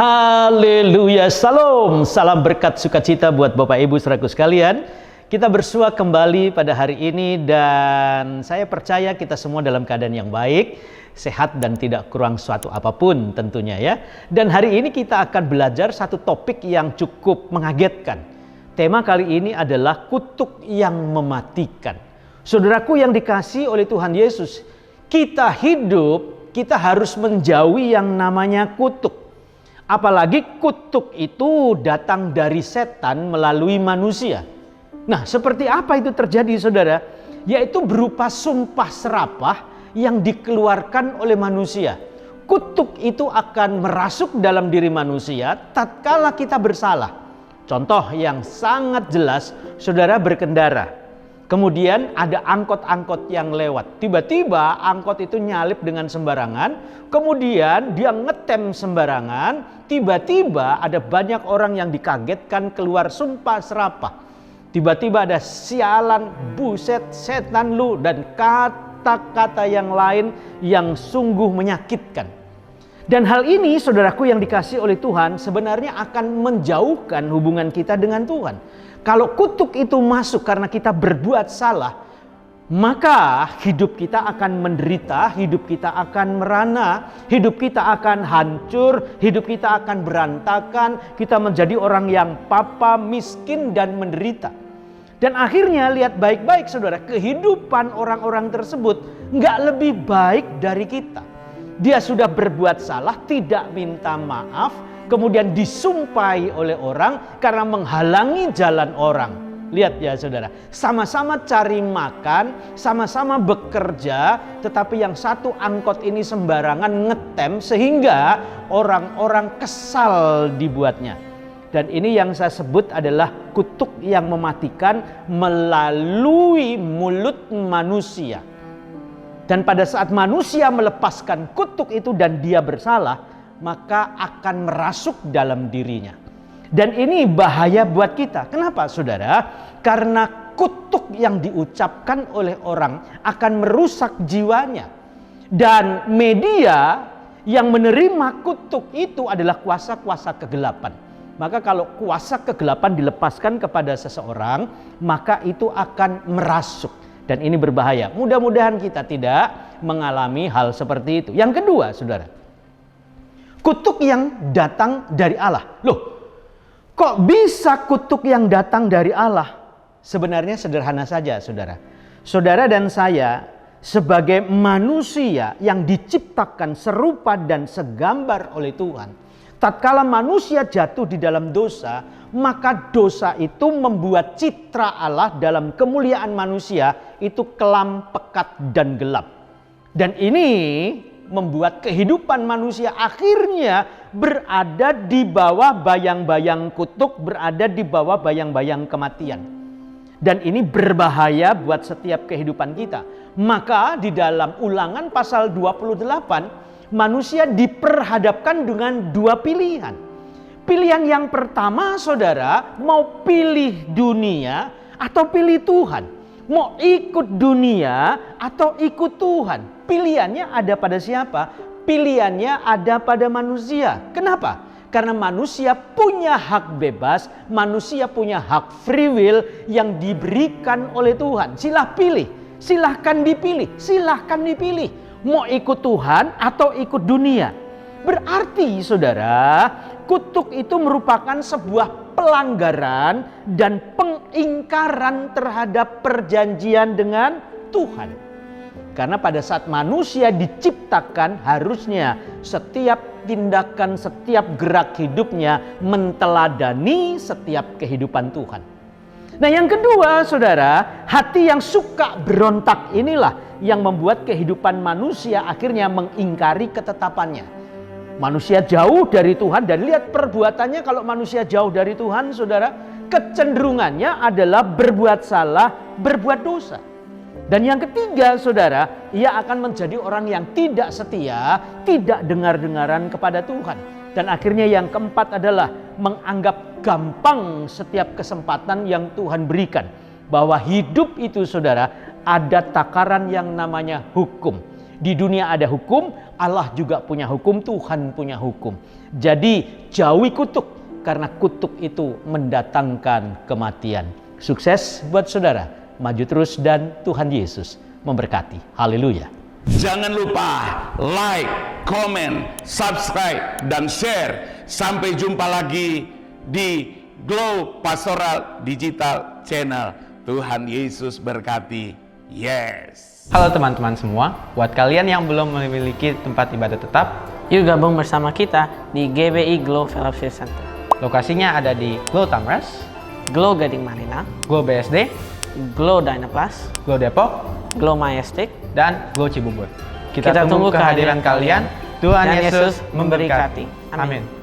Haleluya, salam, salam berkat sukacita buat Bapak Ibu saudaraku sekalian. Kita bersua kembali pada hari ini dan saya percaya kita semua dalam keadaan yang baik, sehat dan tidak kurang suatu apapun tentunya ya. Dan hari ini kita akan belajar satu topik yang cukup mengagetkan. Tema kali ini adalah kutuk yang mematikan. Saudaraku yang dikasihi oleh Tuhan Yesus, kita hidup, kita harus menjauhi yang namanya kutuk. Apalagi kutuk itu datang dari setan melalui manusia. Nah, seperti apa itu terjadi, saudara? Yaitu berupa sumpah serapah yang dikeluarkan oleh manusia. Kutuk itu akan merasuk dalam diri manusia tatkala kita bersalah. Contoh yang sangat jelas, saudara berkendara. Kemudian ada angkot-angkot yang lewat. Tiba-tiba angkot itu nyalip dengan sembarangan. Kemudian dia ngetem sembarangan. Tiba-tiba ada banyak orang yang dikagetkan keluar sumpah serapah. Tiba-tiba ada sialan, buset, setan lu, dan kata-kata yang lain yang sungguh menyakitkan. Dan hal ini, saudaraku yang dikasihi oleh Tuhan, sebenarnya akan menjauhkan hubungan kita dengan Tuhan. Kalau kutuk itu masuk karena kita berbuat salah, maka hidup kita akan menderita, hidup kita akan merana, hidup kita akan hancur, hidup kita akan berantakan, kita menjadi orang yang papa, miskin dan menderita. Dan akhirnya lihat baik-baik saudara, kehidupan orang-orang tersebut nggak lebih baik dari kita. Dia sudah berbuat salah, tidak minta maaf, kemudian disumpahi oleh orang karena menghalangi jalan orang. Lihat ya saudara, sama-sama cari makan, sama-sama bekerja, tetapi yang satu angkot ini sembarangan ngetem sehingga orang-orang kesal dibuatnya. Dan ini yang saya sebut adalah kutuk yang mematikan melalui mulut manusia. Dan pada saat manusia melepaskan kutuk itu dan dia bersalah, maka akan merasuk dalam dirinya. Dan ini bahaya buat kita. Kenapa saudara? Karena kutuk yang diucapkan oleh orang akan merusak jiwanya. Dan media yang menerima kutuk itu adalah kuasa-kuasa kegelapan. Maka kalau kuasa kegelapan dilepaskan kepada seseorang, maka itu akan merasuk. Dan ini berbahaya. Mudah-mudahan kita tidak mengalami hal seperti itu. Yang kedua, saudara, kutuk yang datang dari Allah. Loh, kok bisa kutuk yang datang dari Allah? Sebenarnya sederhana saja, saudara. Saudara dan saya sebagai manusia yang diciptakan serupa dan segambar oleh Tuhan. Tatkala manusia jatuh di dalam dosa, maka dosa itu membuat citra Allah dalam kemuliaan manusia itu kelam, pekat, dan gelap. Dan ini membuat kehidupan manusia akhirnya berada di bawah bayang-bayang kutuk, berada di bawah bayang-bayang kematian. Dan ini berbahaya buat setiap kehidupan kita. Maka di dalam Ulangan pasal 28, manusia diperhadapkan dengan dua pilihan. Pilihan yang pertama, saudara, mau pilih dunia atau pilih Tuhan. Mau ikut dunia atau ikut Tuhan. Pilihannya ada pada siapa? Pilihannya ada pada manusia. Kenapa? Karena manusia punya hak bebas, manusia punya hak free will yang diberikan oleh Tuhan. Silahkan pilih, silahkan dipilih, silahkan dipilih. Mau ikut Tuhan atau ikut dunia. Berarti saudara, kutuk itu merupakan sebuah pelanggaran dan pengingkaran terhadap perjanjian dengan Tuhan. Karena pada saat manusia diciptakan, harusnya setiap tindakan, setiap gerak hidupnya menteladani setiap kehidupan Tuhan. Nah yang kedua saudara, hati yang suka berontak inilah yang membuat kehidupan manusia akhirnya mengingkari ketetapannya. Manusia jauh dari Tuhan dan lihat perbuatannya. Kalau manusia jauh dari Tuhan, saudara, kecenderungannya adalah berbuat salah, berbuat dosa. Dan yang ketiga, saudara, ia akan menjadi orang yang tidak setia, tidak dengar-dengaran kepada Tuhan. Dan akhirnya yang keempat adalah menganggap gampang setiap kesempatan yang Tuhan berikan. Bahwa hidup itu, saudara, ada takaran yang namanya hukum. Di dunia ada hukum, Allah juga punya hukum, Tuhan punya hukum. Jadi jauhi kutuk, karena kutuk itu mendatangkan kematian. Sukses buat saudara, maju terus dan Tuhan Yesus memberkati. Haleluya. Jangan lupa like, comment, subscribe, dan share. Sampai jumpa lagi di Glow Pastoral Digital Channel. Tuhan Yesus berkati. Yes. Halo teman-teman semua, buat kalian yang belum memiliki tempat ibadah tetap, yuk gabung bersama kita di GBI Glow Fellowship Center. lokasinya ada di Glow Tamres, Glow Gading Marina, Glow BSD, Glow Dynaplus, Glow Depok, Glow Majestic, dan Glow Cibubur. Kita tunggu kehadiran kalian. Tuhan Tuhan Yesus memberkati. memberkati. Amin.